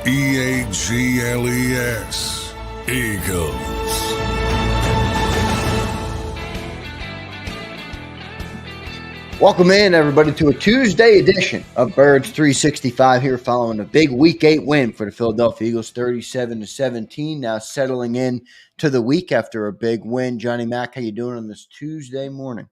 Eagles. Eagles. Welcome in, everybody, to a Tuesday edition of Birds 365 here following a big Week 8 win for the Philadelphia Eagles, 37-17, now settling in to the week after a big win. Johnny Mack, how you doing on this Tuesday morning?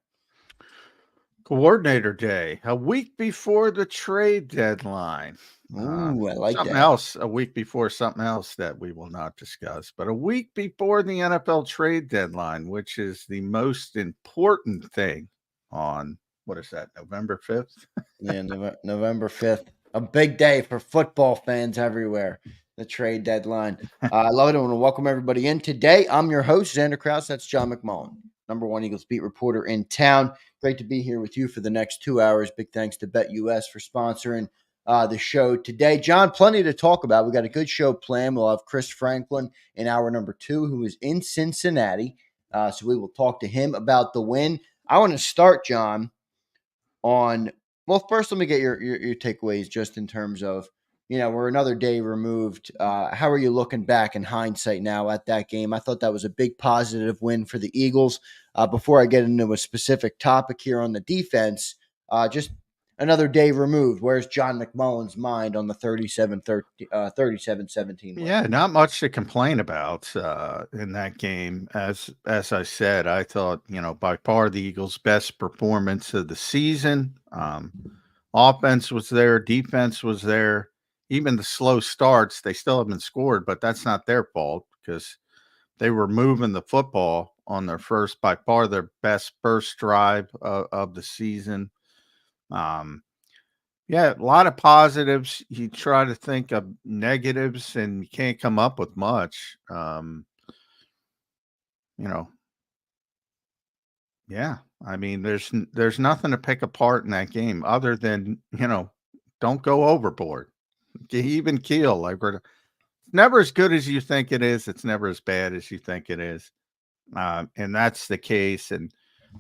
Coordinator Day, a week before the trade deadline. Ooh, I like something that. else, a week before something else that we will not discuss, but a week before the NFL trade deadline, which is the most important thing on, what is that, November 5th? Yeah, November 5th. A big day for football fans everywhere, the trade deadline. I love it. I want to welcome everybody in. Today, I'm your host, Zander Krause. That's John McMullen, #1 Eagles beat reporter in town. Great to be here with you for the next 2 hours. Big thanks to BetUS for sponsoring the show today. John, plenty to talk about. We got a good show planned. We'll have Chris Franklin in hour number 2, who is in Cincinnati. So we will talk to him about the win. I want to start, John, on – well, first, let me get your takeaways just in terms of, we're another day removed. How are you looking back in hindsight now at that game? I thought that was a big positive win for the Eagles. Before I get into a specific topic here on the defense, just another day removed. Where's John McMullen's mind on the 37-17 win? Yeah, not much to complain about in that game. As I said, I thought, by far the Eagles' best performance of the season. Offense was there, defense was there. Even the slow starts, they still haven't scored, but that's not their fault because they were moving the football on their first, by far their best first drive of the season. Yeah, a lot of positives. You try to think of negatives and you can't come up with much. Yeah, I mean, there's nothing to pick apart in that game other than, don't go overboard. Even keel. Like, it's never as good as you think it is. It's never as bad as you think it is. And that's the case. And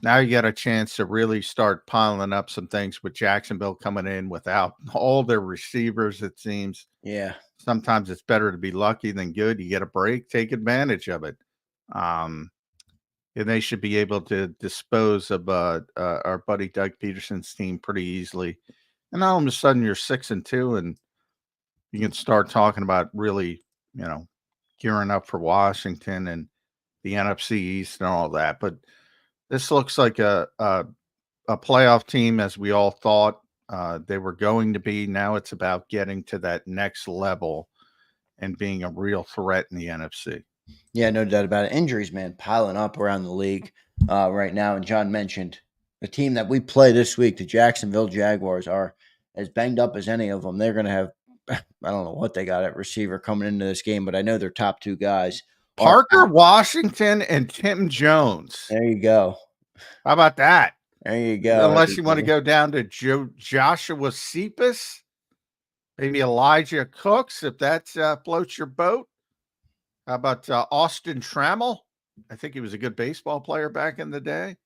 now you got a chance to really start piling up some things with Jacksonville coming in without all their receivers, it seems. Yeah. Sometimes it's better to be lucky than good. You get a break, take advantage of it. And they should be able to dispose of our buddy Doug Peterson's team pretty easily. And all of a sudden you're 6-2 and you can start talking about really, gearing up for Washington and the NFC East and all that. But this looks like a playoff team, as we all thought they were going to be. Now it's about getting to that next level and being a real threat in the NFC. Yeah, no doubt about it. Injuries, man, piling up around the league right now. And John mentioned the team that we play this week, the Jacksonville Jaguars, are as banged up as any of them. They're going to have, I don't know what they got at receiver coming into this game, but I know their top 2 guys. Parker Washington and Tim Jones. There you go. How about that? There you go. Unless you want to go down to Joshua Cephas, maybe Elijah Cooks, if that floats your boat. How about Austin Trammell? I think he was a good baseball player back in the day.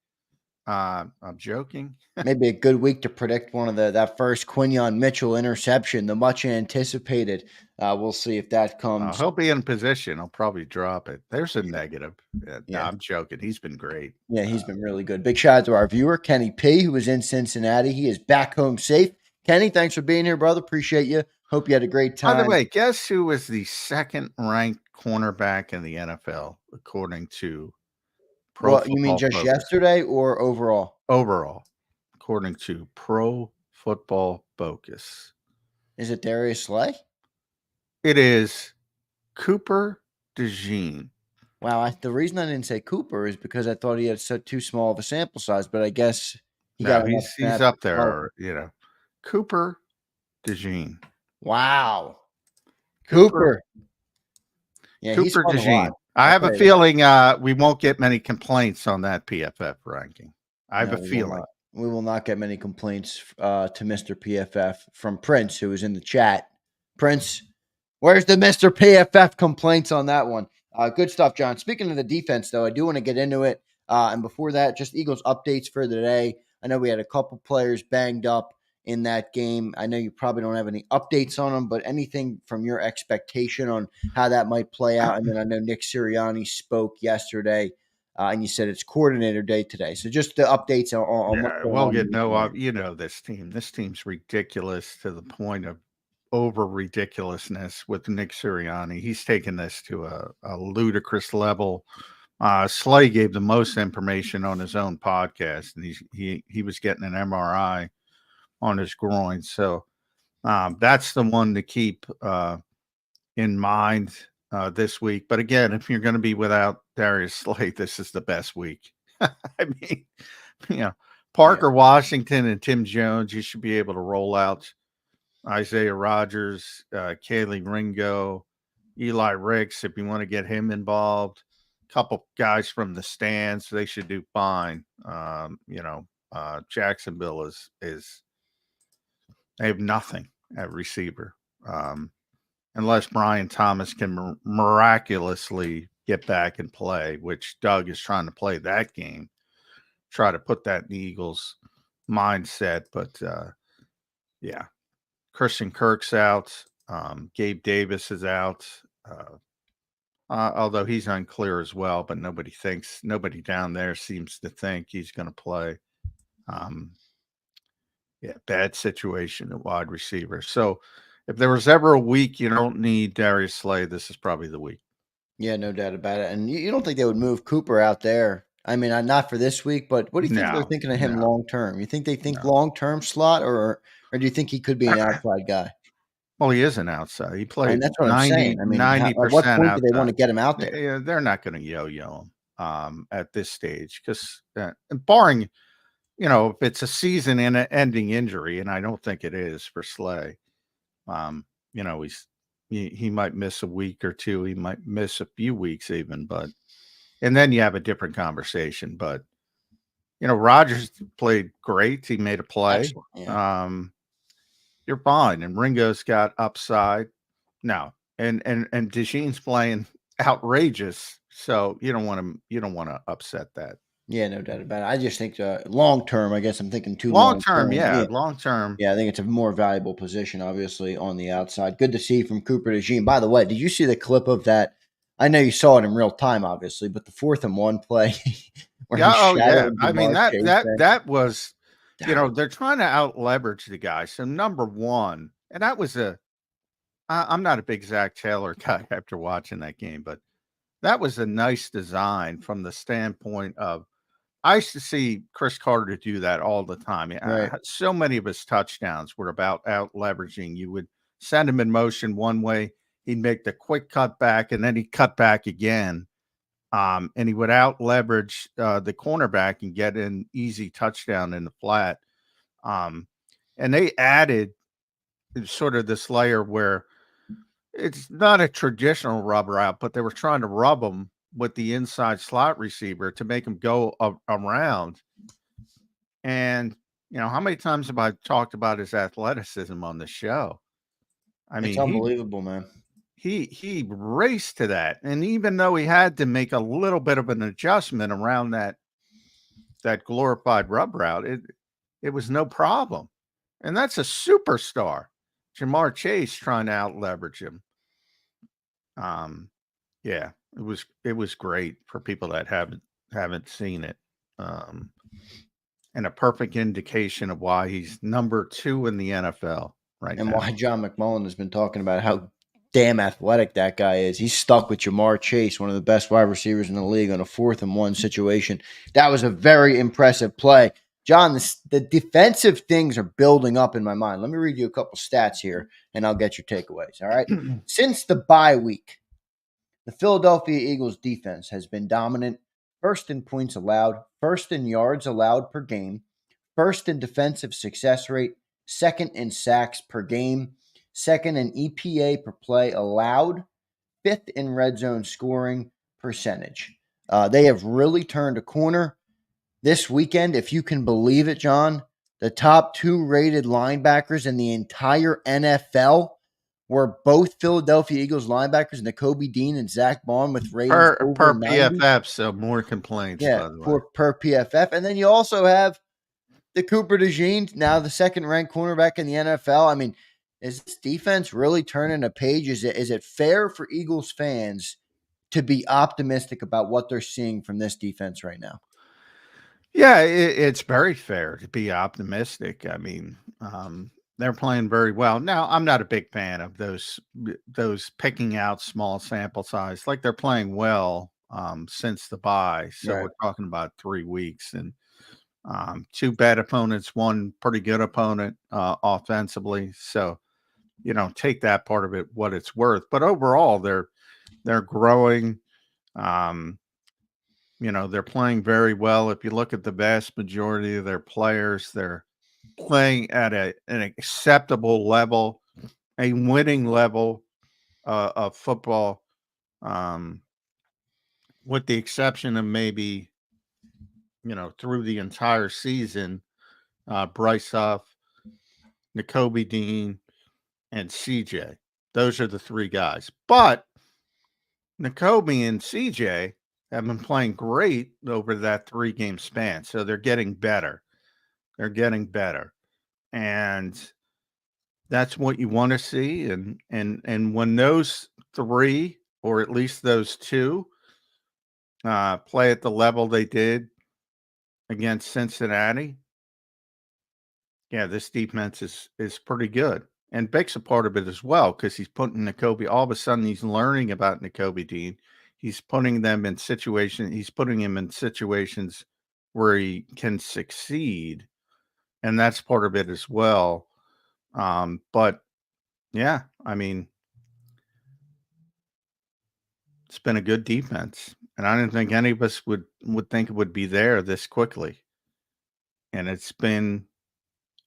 I'm joking. Maybe a good week to predict one of that first Quinyon Mitchell interception, the much anticipated. We'll see if that comes. He'll be in position. I'll probably drop it. There's a negative. Yeah. No, I'm joking. He's been great. Yeah, he's been really good. Big shout out to our viewer, Kenny P., who was in Cincinnati. He is back home safe. Kenny, thanks for being here, brother. Appreciate you. Hope you had a great time. By the way, guess who was the second-ranked cornerback in the NFL, according to Pro Football you mean just Focus? Yesterday or overall? Overall, according to Pro Football Focus. Is it Darius Slay? It is Cooper DeJean. Wow, the reason I didn't say Cooper is because I thought he had too small of a sample size, but I guess he's up there, Cooper DeJean. Wow. Cooper. Yeah, Cooper DeJean. I have a feeling we won't get many complaints on that PFF ranking. I have a feeling. We will not get many complaints to Mr. PFF from Prince, who is in the chat. Prince, where's the Mr. PFF complaints on that one? Good stuff, John. Speaking of the defense, though, I do want to get into it. And before that, just Eagles updates for the day. I know we had a couple players banged up in that game. I know you probably don't have any updates on them, but anything from your expectation on how that might play out? And then I know Nick Sirianni spoke yesterday, and you said it's coordinator day today. So just the updates on what's Yeah, going we'll on. get this team. This team's ridiculous to the point of over ridiculousness with Nick Sirianni. He's taken this to a ludicrous level. Slay gave the most information on his own podcast, and he was getting an MRI on his groin. So that's the one to keep in mind this week. But again, if you're going to be without Darius Slay, this is the best week. I mean, Parker Washington and Tim Jones, you should be able to roll out Isaiah Rodgers, Kaylee Ringo, Eli Ricks, if you want to get him involved. A couple guys from the stands, they should do fine. Jacksonville is they have nothing at receiver. Unless Brian Thomas can miraculously get back and play, which Doug is trying to play that game, try to put that in the Eagles' mindset. But, Christian Kirk's out. Gabe Davis is out, although he's unclear as well, but nobody down there seems to think he's going to play. Bad situation at wide receiver. So, if there was ever a week you don't need Darius Slay, this is probably the week. Yeah, no doubt about it. And you don't think they would move Cooper out there? I mean, not for this week, but what do you think they're thinking of him long term? You think they think long term slot, or do you think he could be an outside guy? Well, he is an outside. He played And that's what I'm saying. I mean, 90% at what point outside. do they want to get him out there? Yeah, they're not going to yo-yo him at this stage because barring, if it's a season ending injury, and I don't think it is for Slay, he might miss a week or two. He might miss a few weeks even, and then you have a different conversation. But, Rodgers played great. He made a play. Yeah. You're fine. And Ringo's got upside now. And Dejean's playing outrageous. So you don't want to upset that. Yeah, no doubt about it. I just think long term, I guess I'm thinking too long term. Long term. Yeah, I think it's a more valuable position, obviously, on the outside. Good to see from Cooper DeJean. By the way, did you see the clip of that? I know you saw it in real time, obviously, but the 4th and 1 play where he shadowed I mean, that was, Damn. They're trying to out leverage the guy. So number one, and that was I'm not a big Zach Taylor guy after watching that game, but that was a nice design from the standpoint of, I used to see Chris Carter do that all the time. Right. So many of his touchdowns were about out leveraging. You would send him in motion one way, he'd make the quick cut back, and then he'd cut back again. And he would out leverage the cornerback and get an easy touchdown in the flat. And they added sort of this layer where it's not a traditional rub route, but they were trying to rub him with the inside slot receiver to make him go around. And, how many times have I talked about his athleticism on the show? I mean, it's unbelievable, man. He raced to that. And even though he had to make a little bit of an adjustment around that glorified rub route, it was no problem. And that's a superstar. Jamar Chase trying to out leverage him. It was great for people that haven't seen it. And a perfect indication of why he's number 2 in the NFL right now. And why John McMullen has been talking about how damn athletic that guy is. He's stuck with Jamar Chase, one of the best wide receivers in the league, on a 4th and 1 situation. That was a very impressive play. John, the defensive things are building up in my mind. Let me read you a couple stats here, and I'll get your takeaways. All right. Since the bye week, the Philadelphia Eagles defense has been dominant. First in points allowed, first in yards allowed per game, first in defensive success rate, second in sacks per game, second in EPA per play allowed, 5th in red zone scoring percentage. They have really turned a corner. This weekend, if you can believe it, John, the top 2 rated linebackers in the entire NFL were both Philadelphia Eagles linebackers, Nakobe Dean and Zach Baun, with ratings over per 90. PFF, so more complaints. Yeah, by the way. per PFF. And then you also have the Cooper DeJean, now the second-ranked cornerback in the NFL. I mean, is this defense really turning a page? Is it fair for Eagles fans to be optimistic about what they're seeing from this defense right now? Yeah, it's very fair to be optimistic. I mean, they're playing very well. Now, I'm not a big fan of those picking out small sample size. Like they're playing well since the bye. So Right. we're talking about 3 weeks and two bad opponents, one pretty good opponent offensively. So take that part of it what it's worth. But overall, they're growing. Um, they're playing very well. If you look at the vast majority of their players, they're playing at an acceptable level, a winning level of football, um, with the exception of maybe, through the entire season, Bryce Huff, N'Kobe Dean, and CJ. Those are the three guys. But N'Kobe and CJ have been playing great over that 3-game span. So they're getting better. They're getting better. And that's what you want to see. And when those three, or at least those two, play at the level they did against Cincinnati, yeah, this defense is pretty good. And Bick's a part of it as well because he's putting N'Kobe. All of a sudden, he's learning about N'Kobe Dean. He's putting him in situations where he can succeed, and that's part of it as well. But yeah, I mean, it's been a good defense, and I didn't think any of us would think it would be there this quickly. And it's been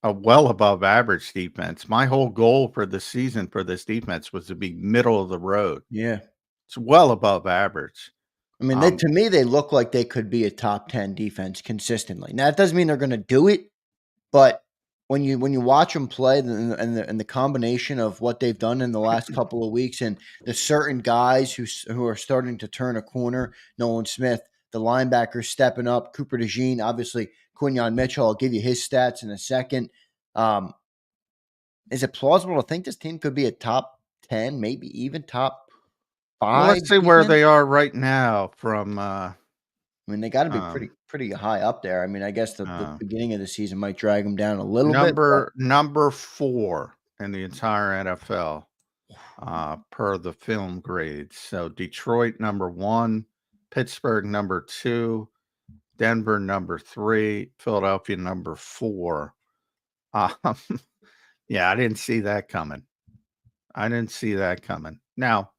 a well above average defense. My whole goal for the season for this defense was to be middle of the road. Yeah. It's well above average. I mean, to me, they look like they could be a top 10 defense consistently. Now, it doesn't mean they're going to do it, but when you watch them play and the combination of what they've done in the last couple of weeks and the certain guys who are starting to turn a corner, Nolan Smith, the linebacker stepping up, Cooper DeJean, obviously Quinyon Mitchell. I'll give you his stats in a second. Is it plausible to think this team could be a top 10, maybe even top 5? Well, let's see where they are right now from I mean, they got to be pretty high up there. I mean, I guess the beginning of the season might drag them down a little bit. Number 4 in the entire NFL per the film grades. So Detroit number 1, Pittsburgh number 2, Denver number 3, Philadelphia number 4. Yeah, I didn't see that coming. Now,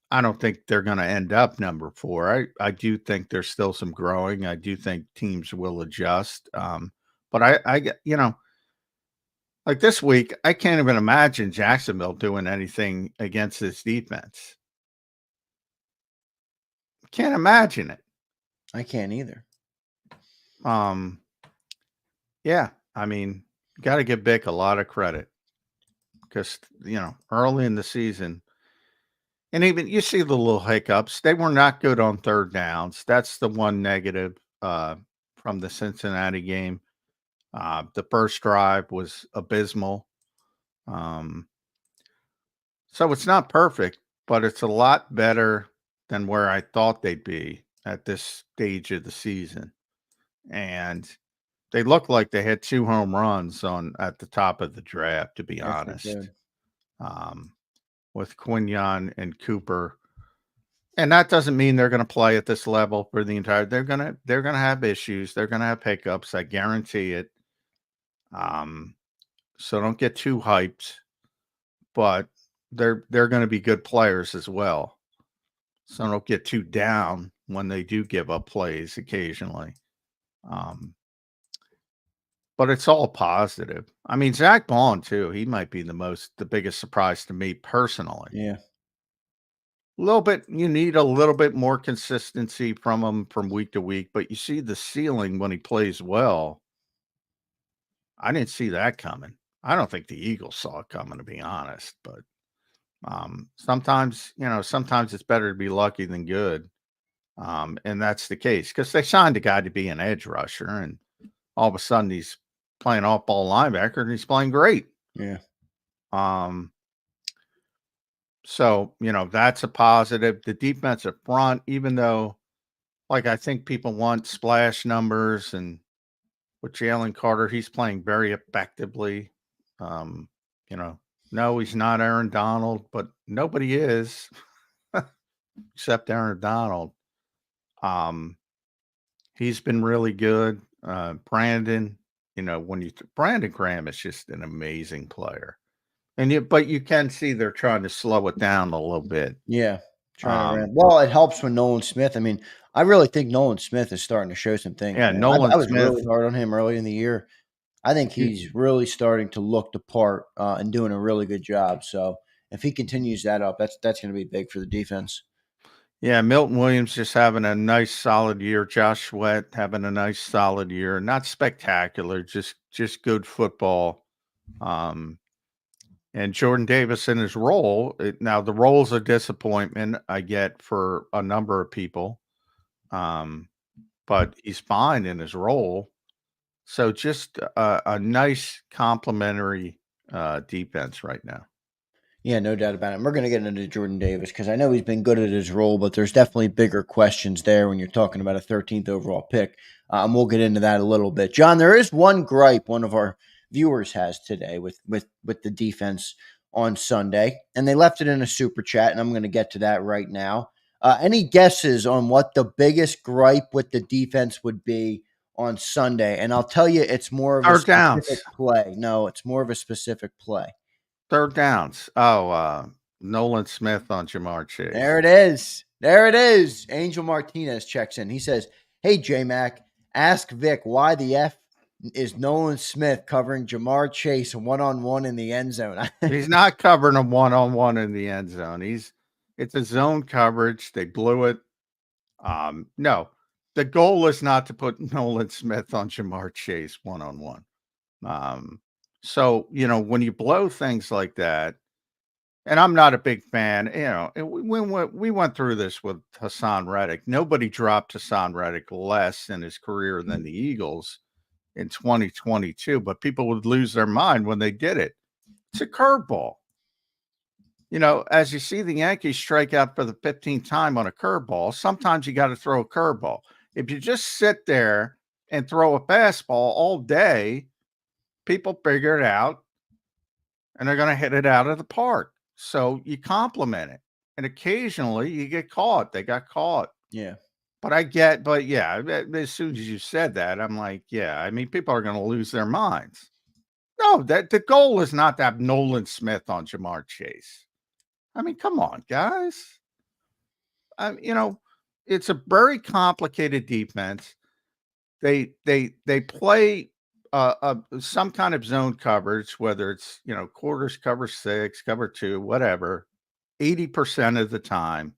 I don't think they're going to end up number 4. I do think there's still some growing. I do think teams will adjust. But I get, like this week, I can't even imagine Jacksonville doing anything against this defense. Can't imagine it. I can't either. Yeah, I mean, got to give Bick a lot of credit because, early in the season, and even you see the little hiccups. They were not good on third downs. That's the one negative from the Cincinnati game. The first drive was abysmal. So it's not perfect, but it's a lot better than where I thought they'd be at this stage of the season. And they looked like they had 2 home runs at the top of the draft, to be honest. With Quinyon and Cooper. And that doesn't mean they're going to play at this level for the entire. They're going to have issues. They're going to have hiccups. I guarantee it. So don't get too hyped, but they're going to be good players as well. So don't get too down when they do give up plays occasionally. But it's all positive. I mean, Zach Bond too. He might be the biggest surprise to me personally. Yeah. You need a little bit more consistency from him from week to week, but you see the ceiling when he plays well. I didn't see that coming. I don't think the Eagles saw it coming, to be honest, but sometimes it's better to be lucky than good. And that's the case because they signed a guy to be an edge rusher, and all of a sudden he's playing off-ball linebacker, and he's playing great. Yeah. So, that's a positive. The defensive front, even though, I think people want splash numbers, and with Jalen Carter, he's playing very effectively. No, he's not Aaron Donald, but nobody is except Aaron Donald. He's been really good. Brandon, Brandon Graham is just an amazing player. But you can see they're trying to slow it down a little bit. Yeah. Trying to ramp. Well, it helps when Nolan Smith. I mean, I really think Nolan Smith is starting to show some things. Yeah, Man. Nolan I was Smith. really hard on him early in the year. I think he's really starting to look the part and doing a really good job. So if he continues that up, that's going to be big for the defense. Yeah, Milton Williams just having a nice solid year. Josh Sweat having a nice solid year. Not spectacular, just good football. And Jordan Davis in his role. Now the role's a disappointment, I get, for a number of people. But he's fine in his role. So just a nice complementary defense right now. Yeah, no doubt about it. And we're going to get into Jordan Davis because I know he's been good at his role, but there's definitely bigger questions there when you're talking about a 13th overall pick. And we'll get into that a little bit. John, there is one gripe one of our viewers has today with the defense on Sunday, and they left it in a super chat, and I'm going to get to that right now. Any guesses on what the biggest gripe with the defense would be on Sunday? And I'll tell you, it's more of a specific play. No, it's more of a specific play. Third downs. Oh, Nolan Smith on Jamar Chase. There it is. There it is. Angel Martinez checks in. He says, "Hey, J-Mac, ask Vic why the F is Nolan Smith covering Jamar Chase one-on-one in the end zone." He's not covering him one-on-one in the end zone. It's a zone coverage. They blew it. No, the goal is not to put Nolan Smith on Jamar Chase one-on-one. So, when you blow things like that, and I'm not a big fan, we went through this with Hassan Reddick. Nobody dropped Hassan Reddick less in his career than the Eagles in 2022, but people would lose their mind when they did it. It's a curveball. As you see the Yankees strike out for the 15th time on a curveball, sometimes you got to throw a curveball. If you just sit there and throw a fastball all day, people figure it out, and they're going to hit it out of the park. So you compliment it. And occasionally you get caught. They got caught. Yeah. But yeah, as soon as you said that, I'm like, yeah, I mean, people are going to lose their minds. No, the goal is not to have Nolan Smith on Jamar Chase. I mean, come on, guys. It's a very complicated defense. They play some kind of zone coverage, whether it's quarters, cover 6, cover 2, whatever, 80% of the time.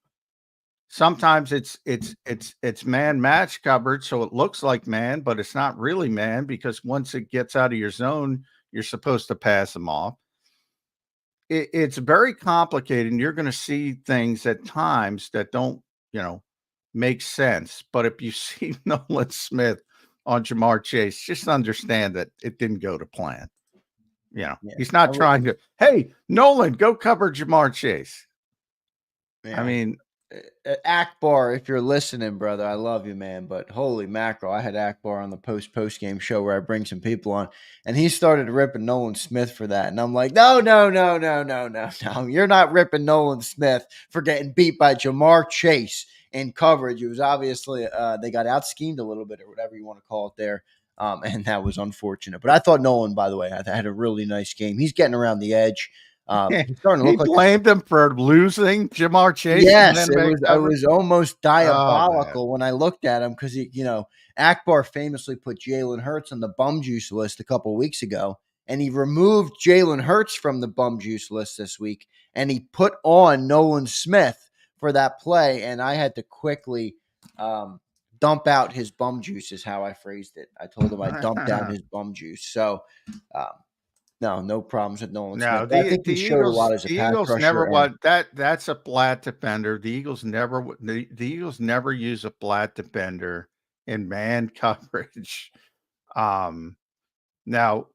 Sometimes it's man match coverage, so it looks like man, but it's not really man, because once it gets out of your zone, you're supposed to pass them off. It's very complicated, and you're going to see things at times that don't make sense. But if you see Nolan Smith on Jamar Chase, just understand that it didn't go to plan. He's not trying to, hey, Nolan, go cover Jamar Chase. Yeah. I mean, Akbar, if you're listening, brother, I love you, man. But holy mackerel, I had Akbar on the post game show where I bring some people on, and he started ripping Nolan Smith for that. And I'm like, no. You're not ripping Nolan Smith for getting beat by Jamar Chase in coverage. It was obviously they got out schemed a little bit, or whatever you want to call it there. And that was unfortunate. But I thought Nolan, by the way, had a really nice game. He's getting around the edge. He blamed him for losing Jamar Chase. Yes, it was almost diabolical when I looked at him, because Akbar famously put Jalen Hurts on the bum juice list a couple weeks ago, and he removed Jalen Hurts from the bum juice list this week, and he put on Nolan Smith for that play, and I had to quickly dump out his bum juice, is how I phrased it. I told him I dumped out his bum juice. So, no problems with Nolan Smith. I think he showed a lot as a pass rusher. Never that's a flat defender. The Eagles never use a flat defender in man coverage. Now,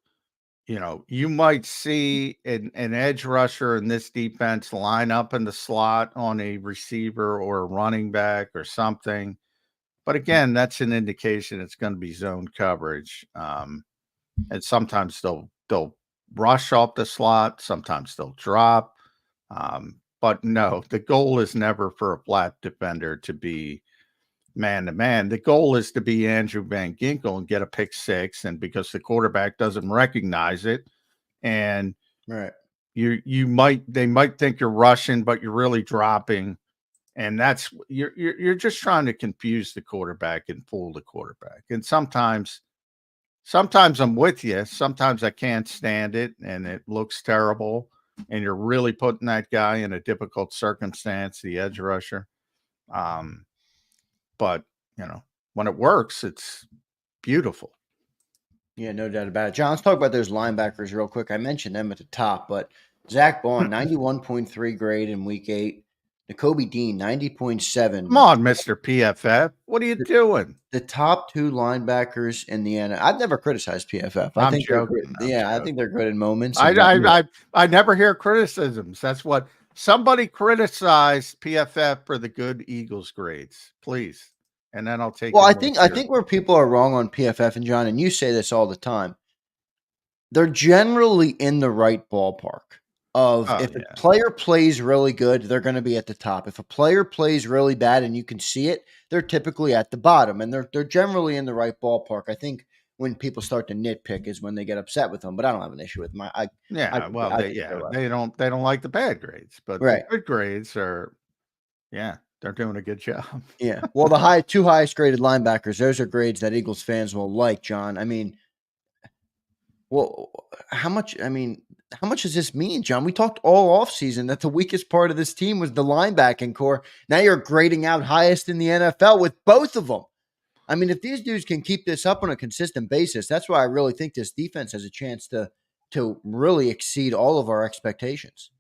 you might see an edge rusher in this defense line up in the slot on a receiver or a running back or something. But again, that's an indication it's going to be zone coverage. And sometimes they'll rush off the slot, sometimes they'll drop. But no, the goal is never for a flat defender to be man to man. The goal is to be Andrew Van Ginkel and get a pick six, and because the quarterback doesn't recognize it, and Right. they might think you're rushing, but you're really dropping, and that's you're just trying to confuse the quarterback and fool the quarterback. And sometimes I'm with you. Sometimes I can't stand it, and it looks terrible, and you're really putting that guy in a difficult circumstance, the edge rusher. But when it works, it's beautiful. Yeah, no doubt about it. John, let's talk about those linebackers real quick. I mentioned them at the top, but Zach Bond, 91.3 grade in week 8. Nakobe Dean, 90.7. Come on, Mr. PFF. What are you doing? The top 2 linebackers in the NFL. I've never criticized PFF. I'm joking. I think they're good in moments. I never hear criticisms. That's what somebody criticized PFF for the good Eagles grades, please. And then I'll take. Well, I think where people are wrong on PFF, and John, and you say this all the time, they're generally in the right ballpark. A player plays really good, they're going to be at the top. If a player plays really bad and you can see it, they're typically at the bottom, and they're generally in the right ballpark. I think when people start to nitpick is when they get upset with them, but I don't have an issue with them. They don't like the bad grades, but the good grades are, they're doing a good job. Yeah. Well, the 2 highest graded linebackers, those are grades that Eagles fans will like, John. I mean, well, how much does this mean, John? We talked all offseason that the weakest part of this team was the linebacking core. Now you're grading out highest in the NFL with both of them. I mean, if these dudes can keep this up on a consistent basis, that's why I really think this defense has a chance to really exceed all of our expectations.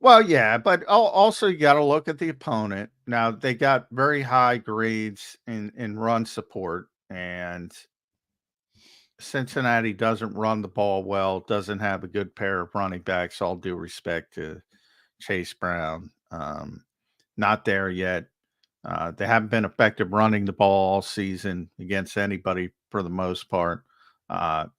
Well, yeah, but also you got to look at the opponent. Now, they got very high grades in run support, and Cincinnati doesn't run the ball well, doesn't have a good pair of running backs, all due respect to Chase Brown. Not there yet. They haven't been effective running the ball all season against anybody for the most part.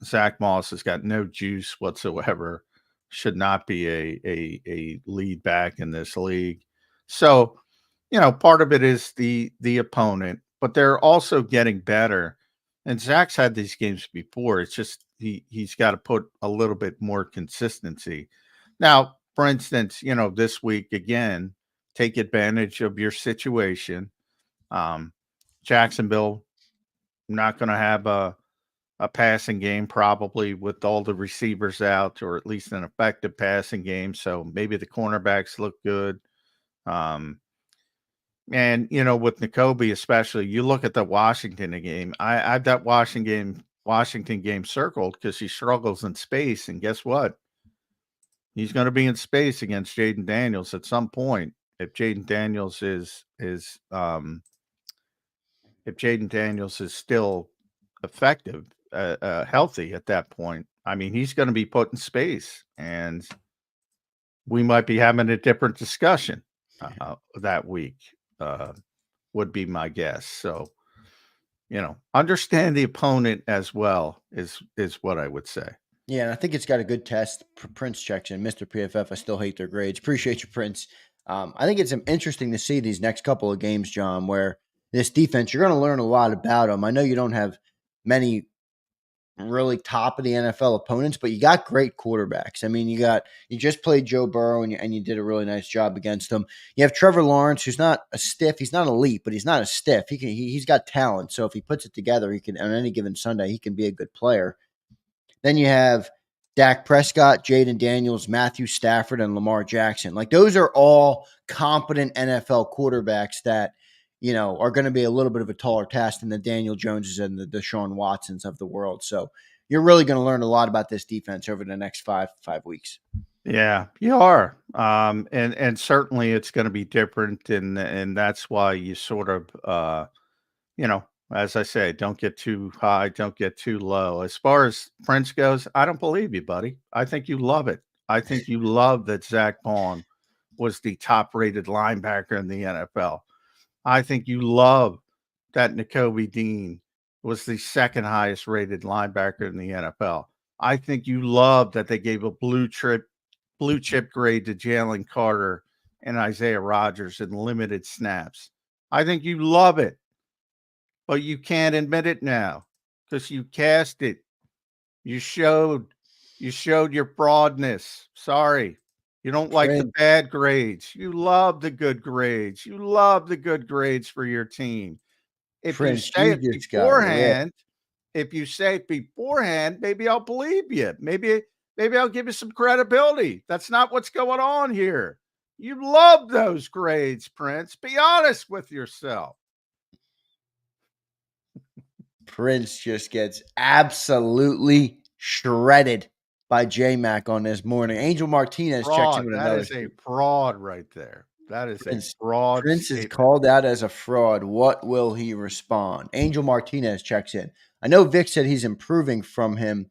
Zach Moss has got no juice whatsoever. Should not be a lead back in this league. So, part of it is the opponent, but they're also getting better. And Zach's had these games before. It's just he's got to put a little bit more consistency. Now, for instance, this week again, take advantage of your situation. Jacksonville not going to have a passing game probably with all the receivers out, or at least an effective passing game. So maybe the cornerbacks look good. And, with Nakobe especially, you look at the Washington game. I have that Washington game circled because he struggles in space. And guess what? He's going to be in space against Jaden Daniels at some point. If Jaden Daniels is still effective, healthy at that point, I mean, he's going to be put in space, and we might be having a different discussion that week. Would be my guess. So, understand the opponent as well is what I would say. Yeah, and I think it's got a good test. Prince checks in. Mr. PFF, I still hate their grades. Appreciate you, Prince. I think it's interesting to see these next couple of games, John, where this defense, you're going to learn a lot about them. I know you don't have many really top of the NFL opponents, but you got great quarterbacks. I mean, you just played Joe Burrow and you did a really nice job against him. You have Trevor Lawrence, who's not a stiff. He's not elite, but he's not a stiff. He's got talent. So if he puts it together, he can, on any given Sunday, he can be a good player. Then you have Dak Prescott, Jaden Daniels, Matthew Stafford, and Lamar Jackson. Like, those are all competent NFL quarterbacks that, are going to be a little bit of a taller task than the Daniel Joneses and the Deshaun Watsons of the world. So you're really going to learn a lot about this defense over the next five weeks. Yeah, you are. And certainly it's going to be different. And that's why you sort of, As I say, don't get too high, don't get too low. As far as Prince goes, I don't believe you, buddy. I think you love it. I think you love that Zach Baun was the top-rated linebacker in the NFL. I think you love that Nakobe Dean was the second highest rated linebacker in the NFL. I think you love that they gave a blue chip grade to Jalen Carter and Isaiah Rodgers in limited snaps. I think you love it, but you can't admit it now because you cast it. You showed your fraudness. Sorry. You don't like the Prince, bad grades. You love the good grades. You love the good grades for your team. If you Prince, say you it just got ripped. beforehand, maybe I'll believe you. Maybe I'll give you some credibility. That's not what's going on here. You love those grades, Prince. Be honest with yourself. Prince just gets absolutely shredded by J-Mac on this morning. Angel Martinez checks in Fraud. with That another is a fraud right there. That is a Prince. fraud Prince is statement. called out as a fraud. What will he respond? Angel Martinez checks in. I know Vic said he's improving from him,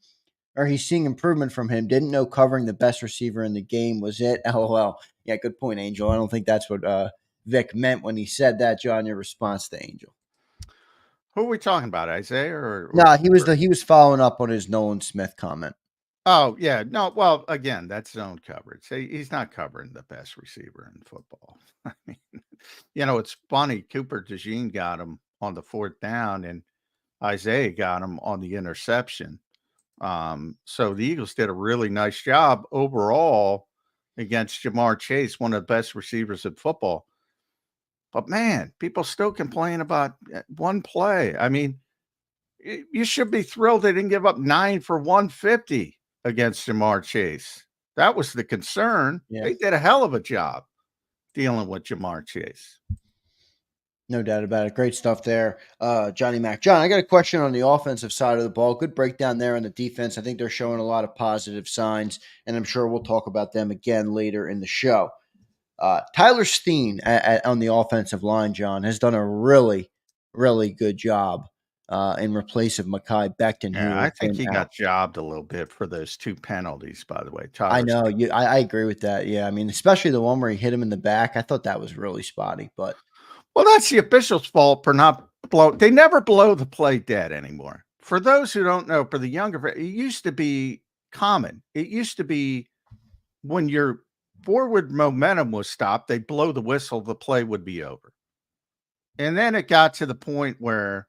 or he's seeing improvement from him. Didn't know covering the best receiver in the game was it. LOL. Yeah, good point, Angel. I don't think that's what Vic meant when he said that. John, your response to Angel? Who are we talking about, Isaiah or No, Cooper? he was following up on his Nolan Smith comment. Oh, yeah. No, well, again, that's zone coverage. He's not covering the best receiver in football. I mean, it's funny. Cooper DeJean got him on the fourth down, and Isaiah got him on the interception. So the Eagles did a really nice job overall against Jamar Chase, one of the best receivers in football. But man, people still complain about one play. I mean, you should be thrilled they didn't give up 9 for 150 against Jamar Chase. That was the concern. Yeah. They did a hell of a job dealing with Jamar Chase. No doubt about it. Great stuff there, Johnny Mac. John, I got a question on the offensive side of the ball. Good breakdown there on the defense. I think they're showing a lot of positive signs, and I'm sure we'll talk about them again later in the show. Tyler Steen on the offensive line, John, has done a really, really good job in replace of Mekhi Becton, who Yeah, I has think been he out. got jobbed a little bit for those 2 penalties, by the way. I Tyler know Steen. you. I agree with that. Yeah, I mean, especially the one where he hit him in the back. I thought that was really spotty, but Well, that's the official's fault for not they never blow the play dead anymore. For those who don't know, for the younger, it used to be common. It used to be when your forward momentum was stopped, they blow the whistle, the play would be over. And then it got to the point where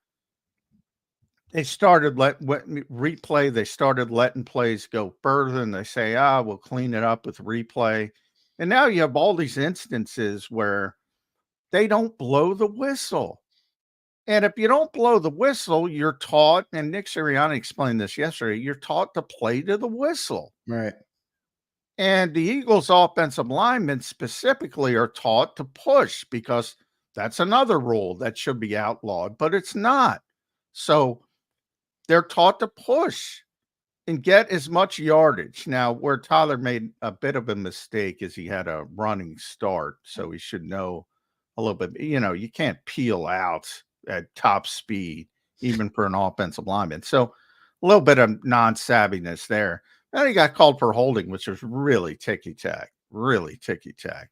they started replay. They started letting plays go further, and they say, we'll clean it up with replay. And now you have all these instances where they don't blow the whistle. And if you don't blow the whistle, you're taught, and Nick Sirianni explained this yesterday, you're taught to play to the whistle. right. And the Eagles offensive linemen specifically are taught to push because that's another rule that should be outlawed, but it's not. So they're taught to push and get as much yardage. Now, where Tyler made a bit of a mistake is he had a running start, so he should know a little bit. You can't peel out at top speed, even for an offensive lineman. So a little bit of non-savviness there. Then he got called for holding, which was really ticky-tack, really ticky-tack.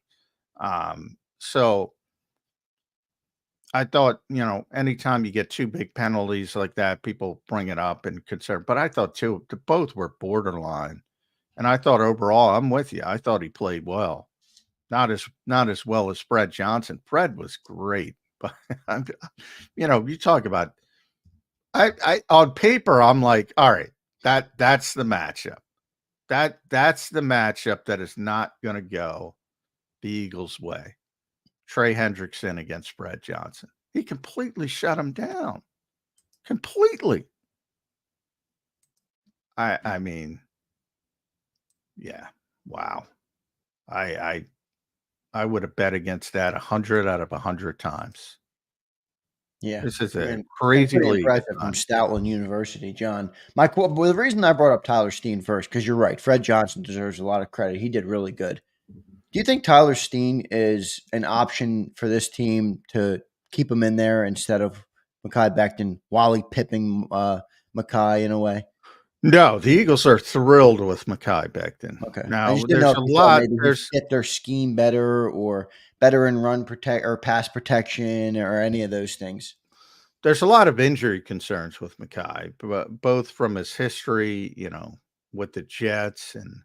So I thought, anytime you get 2 big penalties like that, people bring it up and concern. But I thought, too, both were borderline. And I thought overall, I'm with you. I thought he played well. Not as well as Fred Johnson. Fred was great. But, you talk about I on paper, I'm like, all right, that's the matchup. That's the matchup that is not going to go the Eagles' way. Trey Hendrickson against Fred Johnson. He completely shut him down. Completely. I mean, yeah. Wow. I would have bet against that 100 out of 100 times. Yeah, This is a and crazy pretty league. impressive from Stoutland University, John. Well, the reason I brought up Tyler Steen first, because you're right, Fred Johnson deserves a lot of credit. He did really good. Do you think Tyler Steen is an option for this team to keep him in there instead of Mekhi Becton, Wally pipping Mekhi in a way? No, the Eagles are thrilled with Mekhi Becton. Okay. I Now, just didn't know there's if a you thought lot. maybe he There's fit their scheme better or better in run protect or pass protection or any of those things. there's a lot of injury concerns with Mekhi, both from his history, with the Jets, and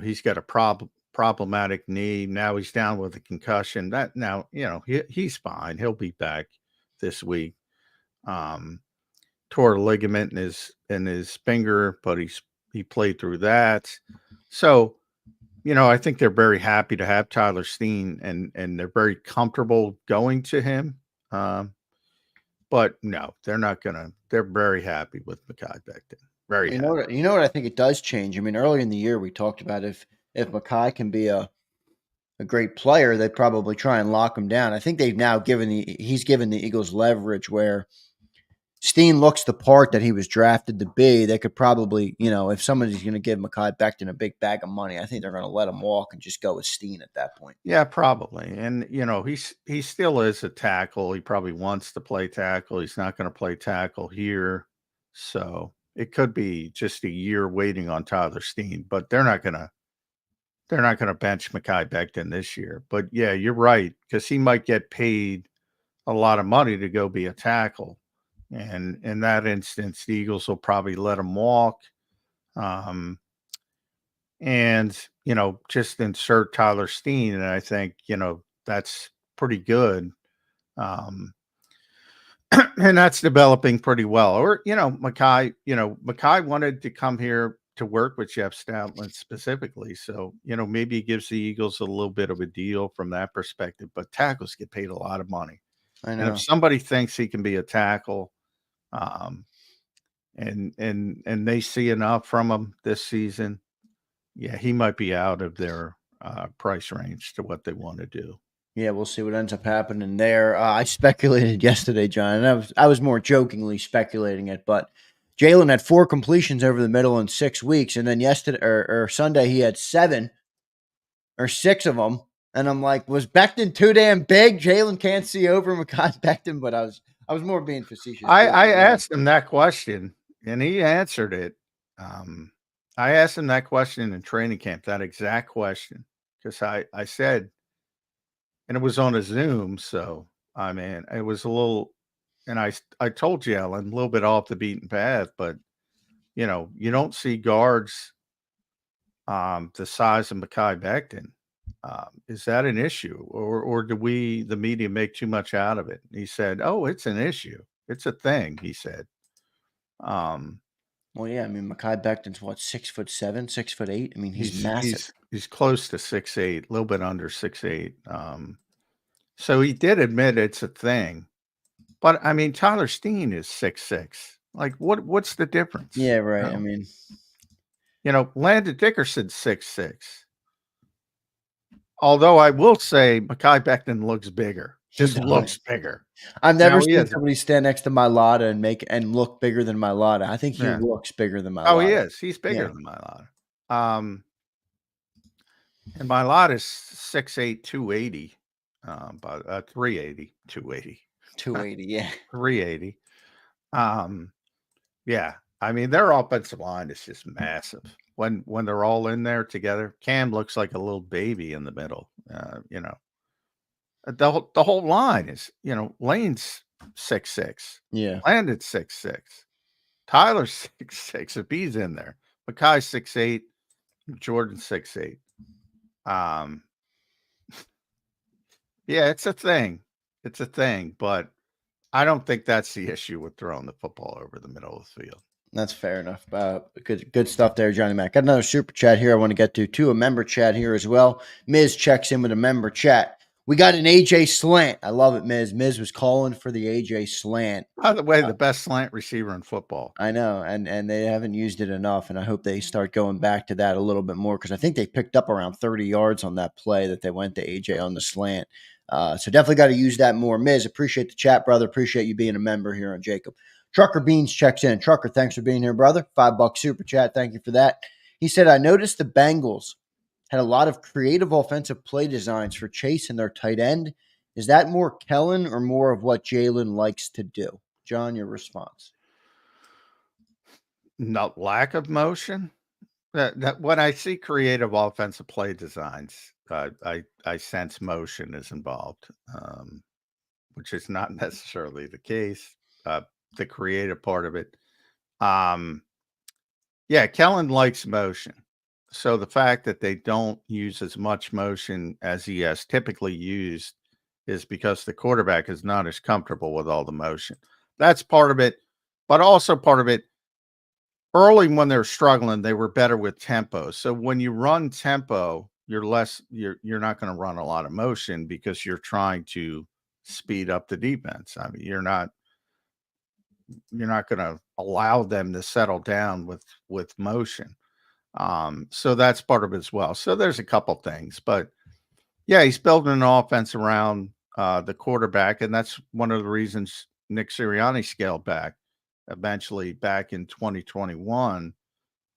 he's got a problematic knee. Now he's down with a concussion. That now, he's fine. He'll be back this week. Um, Tore a ligament in his finger, but he played through that. So, I think they're very happy to have Tyler Steen, and they're very comfortable going to him. But no, they're not gonna. They're very happy with Mekhi Becton. Very happy. You know what I think it does change. I mean, earlier in the year we talked about if Mekhi can be a great player, they probably try and lock him down. I think they've now he's given the Eagles leverage where Steen looks the part that he was drafted to be. They could probably, if somebody's going to give Mekhi Becton a big bag of money, I think they're going to let him walk and just go with Steen at that point. Yeah, probably. And he still is a tackle. He probably wants to play tackle. He's not going to play tackle here. So it could be just a year waiting on Tyler Steen, but they're not gonna bench Mekhi Becton this year. But yeah, you're right, because he might get paid a lot of money to go be a tackle. And in that instance, the Eagles will probably let him walk. And just insert Tyler Steen, and I think that's pretty good, and that's developing pretty well. Or Mekhi wanted to come here to work with Jeff Stoutland specifically, so maybe it gives the Eagles a little bit of a deal from that perspective. But tackles get paid a lot of money, I and know. if somebody thinks he can be a tackle, and they see enough from him this season, yeah, he might be out of their price range to what they want to do. Yeah, we'll see what ends up happening there. I speculated yesterday, John, and I was more jokingly speculating it, but Jalen had 4 completions over the middle in 6 weeks, and then yesterday or Sunday he had 7 or 6 of them, and I'm like, was Becton too damn big? Jalen can't see over Mekhi Becton, but I was more being facetious. I asked him that question, and he answered it. I asked him that question in training camp, that exact question, because I said, and it was on a Zoom, so I mean, it was a little, and I told Jalen a little bit off the beaten path, but you don't see guards the size of Mekhi Becton. Is that an issue, or do we, the media, make too much out of it? And he said, "Oh, it's an issue. It's a thing." He said. Well, yeah, I mean, Mekhi Becton's what, 6'7", 6'8". I mean, he's massive. He's close to 6'8", a little bit under 6'8". So he did admit it's a thing, but I mean, Tyler Steen is 6'6". Like, what's the difference? Yeah, right. I mean, Landon Dickerson's 6'6". Although I will say Mekhi Becton looks bigger. Just looks bigger. I've never seen somebody stand next to Mailata and look bigger than Mailata. I think he Yeah. looks bigger than Mailata. Oh, he is. He's bigger than Mailata. And Mailata is 6'8", 280. But 380, 280. 280, yeah. 380. Yeah. I mean, their offensive line is just massive. When they're all in there together, Cam looks like a little baby in the middle. The whole line is, Lane's 6'6". Yeah. Landon's 6'6". Tyler's 6'6", if he's in there. Mekhi's 6'8". Jordan's 6'8". Yeah, it's a thing. It's a thing, but I don't think that's the issue with throwing the football over the middle of the field. That's fair enough. Good stuff there, Johnny Mac. Got another super chat here I want to get to a member chat here as well. Miz checks in with a member chat. We got an AJ slant. I love it, Miz. Miz was calling for the AJ slant. By the way, the best slant receiver in football. I know, and they haven't used it enough, and I hope they start going back to that a little bit more because I think they picked up around 30 yards on that play that they went to AJ on the slant. So definitely got to use that more. Miz, appreciate the chat, brother. Appreciate you being a member here on Jacob. Trucker Beans checks in. Trucker, thanks for being here, brother. $5 super chat. Thank you for that. He said, I noticed the Bengals had a lot of creative offensive play designs for Chase and their tight end. Is that more Kellen or more of what Jalen likes to do? John, your response. Not lack of motion. That when I see creative offensive play designs, I sense motion is involved, which is not necessarily the case. The creative part of it. Yeah, Kellen likes motion. So the fact that they don't use as much motion as he has typically used is because the quarterback is not as comfortable with all the motion. That's part of it. But also part of it, early when they're struggling, they were better with tempo. So when you run tempo, you're not going to run a lot of motion because you're trying to speed up the defense. I mean, you're not going to allow them to settle down with motion. So that's part of it as well. So there's a couple things, but yeah, he's building an offense around the quarterback, and that's one of the reasons Nick Sirianni scaled back eventually back in 2021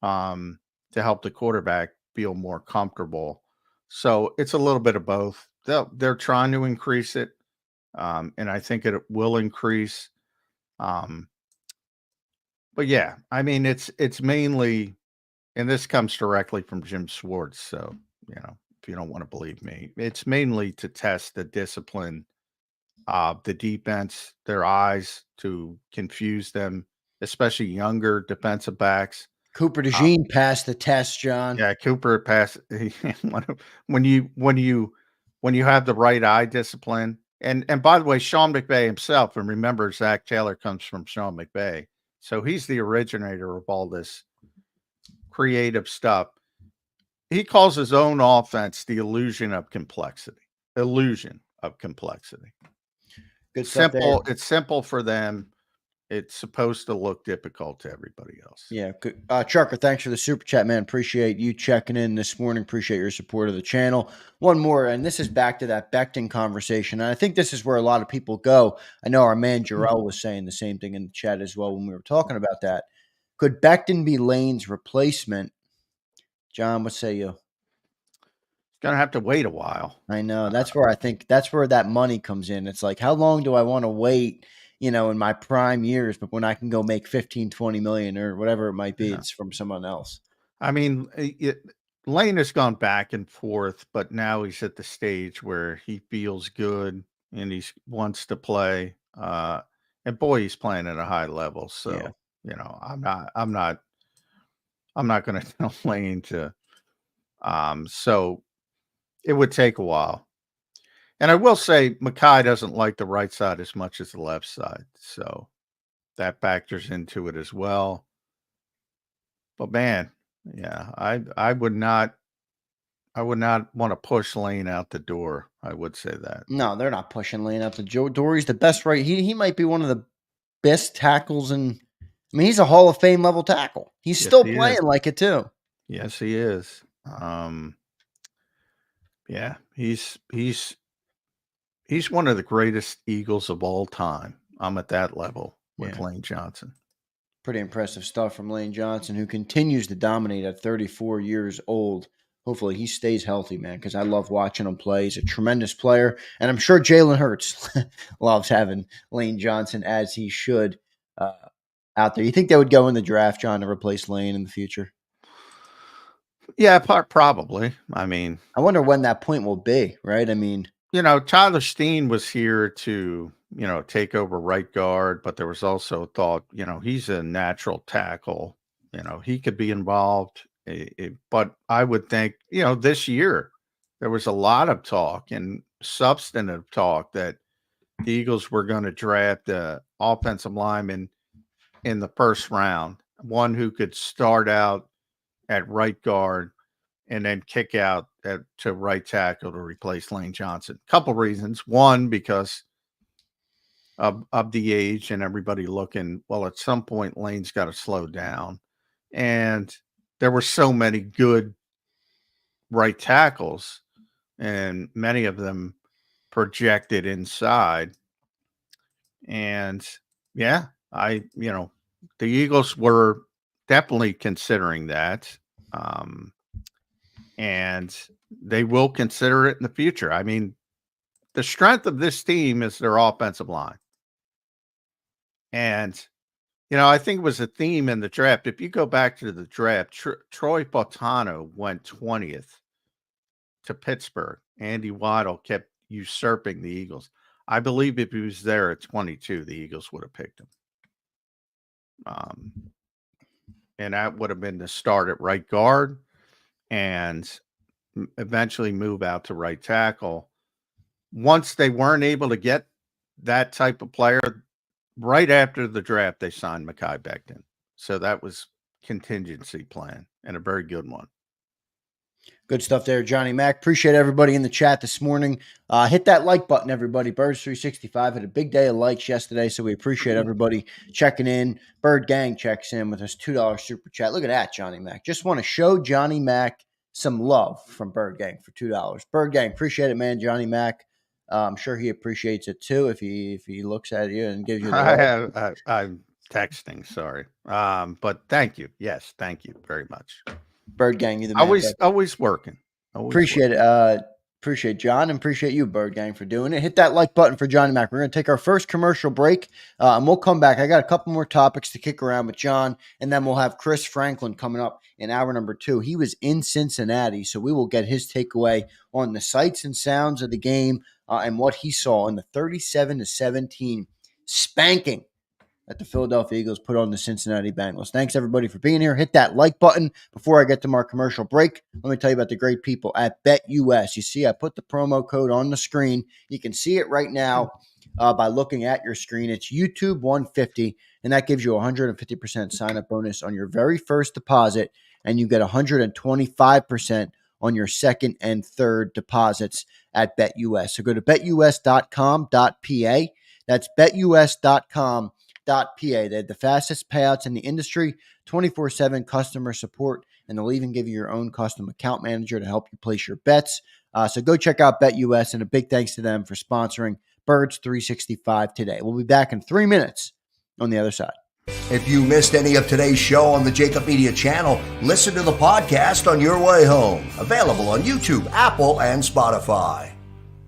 to help the quarterback feel more comfortable. So it's a little bit of both. They're trying to increase it, and I think it will increase. But yeah, I mean, it's mainly, and this comes directly from Jim Schwartz. So, if you don't want to believe me, it's mainly to test the discipline of the defense, their eyes, to confuse them, especially younger defensive backs. Cooper DeJean passed the test, John. Yeah, Cooper passed. when you have the right eye discipline, and by the way, Sean McVay himself, and remember, Zach Taylor comes from Sean McVay, so he's the originator of all this creative stuff. He calls his own offense the illusion of complexity. Illusion of complexity. Good stuff Simple. there. It's simple for them. It's supposed to look difficult to everybody else. Yeah. Good. Trucker, thanks for the super chat, man. Appreciate you checking in this morning. Appreciate your support of the channel. One more, and this is back to that Becton conversation. And I think this is where a lot of people go. I know our man Jarrell was saying the same thing in the chat as well when we were talking about that. Could Becton be Lane's replacement? John, what say you? Gonna have to wait a while. I know. That's where I think that's where that money comes in. It's like, how long do I want to wait, in my prime years, but when I can go make 15, 20 million or whatever it might be, Yeah. it's from someone else. I mean, Lane has gone back and forth, but now he's at the stage where he feels good and he wants to play. And boy, he's playing at a high level. So, I'm not going to tell Lane to. So it would take a while. And I will say, Mackay doesn't like the right side as much as the left side. So that factors into it as well. But man, yeah, I would not want to push Lane out the door. I would say that. No, they're not pushing Lane out the door. He's the best right. He might be one of the best tackles he's a Hall of Fame level tackle. He's still playing like it too. Yes, he is. Yeah, he's one of the greatest Eagles of all time. I'm at that level with Lane Johnson. Pretty impressive stuff from Lane Johnson, who continues to dominate at 34 years old. Hopefully he stays healthy, man, because I love watching him play. He's a tremendous player, and I'm sure Jalen Hurts loves having Lane Johnson, as he should, out there. You think they would go in the draft, John, to replace Lane in the future? Yeah, probably. I mean, I wonder when that point will be, right? I mean, Tyler Steen was here to, take over right guard, but there was also thought, he's a natural tackle. He could be involved. But I would think, this year there was a lot of talk and substantive talk that the Eagles were going to draft the offensive lineman in the first round, one who could start out at right guard and then kick out to right tackle to replace Lane Johnson. Couple reasons. One, because of the age and everybody looking, well, at some point Lane's got to slow down. And there were so many good right tackles, and many of them projected inside. And yeah, the Eagles were definitely considering that. And they will consider it in the future. I mean, the strength of this team is their offensive line. And, I think it was a theme in the draft. If you go back to the draft, Troy Boltano went 20th to Pittsburgh. Andy Waddle kept usurping the Eagles. I believe if he was there at 22, the Eagles would have picked him. And that would have been the start at right guard and eventually move out to right tackle. Once they weren't able to get that type of player, right after the draft, they signed Mekhi Becton. So that was contingency plan and a very good one. Good stuff there, Johnny Mac. Appreciate everybody in the chat this morning. Hit that like button, everybody. Birds365 had a big day of likes yesterday, so we appreciate everybody checking in. Bird Gang checks in with us $2 super chat. Look at that, Johnny Mac. Just want to show Johnny Mac some love from Bird Gang for $2. Bird Gang, appreciate it, man. Johnny Mac, I'm sure he appreciates it too if he looks at you and gives you the love. I'm texting, sorry. But thank you. Yes, thank you very much. Bird Gang, you the man. Always working. Appreciate it. Appreciate John and appreciate you, Bird Gang, for doing it. Hit that like button for Johnny Mac. We're going to take our first commercial break, and we'll come back. I got a couple more topics to kick around with John, and then we'll have Chris Franklin coming up in hour number 2. He was in Cincinnati, so we will get his takeaway on the sights and sounds of the game and what he saw in the 37-17 spanking that the Philadelphia Eagles put on the Cincinnati Bengals. Thanks, everybody, for being here. Hit that like button. Before I get to our commercial break, let me tell you about the great people at BetUS. You see, I put the promo code on the screen. You can see it right now by looking at your screen. It's YouTube 150, and that gives you a 150% sign-up bonus on your very first deposit, and you get 125% on your second and third deposits at BetUS. So go to betus.com.pa. That's betus.com.pa. They had the fastest payouts in the industry, 24/7 customer support, and they'll even give you your own custom account manager to help you place your bets. So go check out BetUS, and a big thanks to them for sponsoring Birds 365 today. We'll be back in 3 minutes on the other side. If you missed any of today's show on the JAKIB Media channel, listen to the podcast on your way home. Available on YouTube, Apple, and Spotify.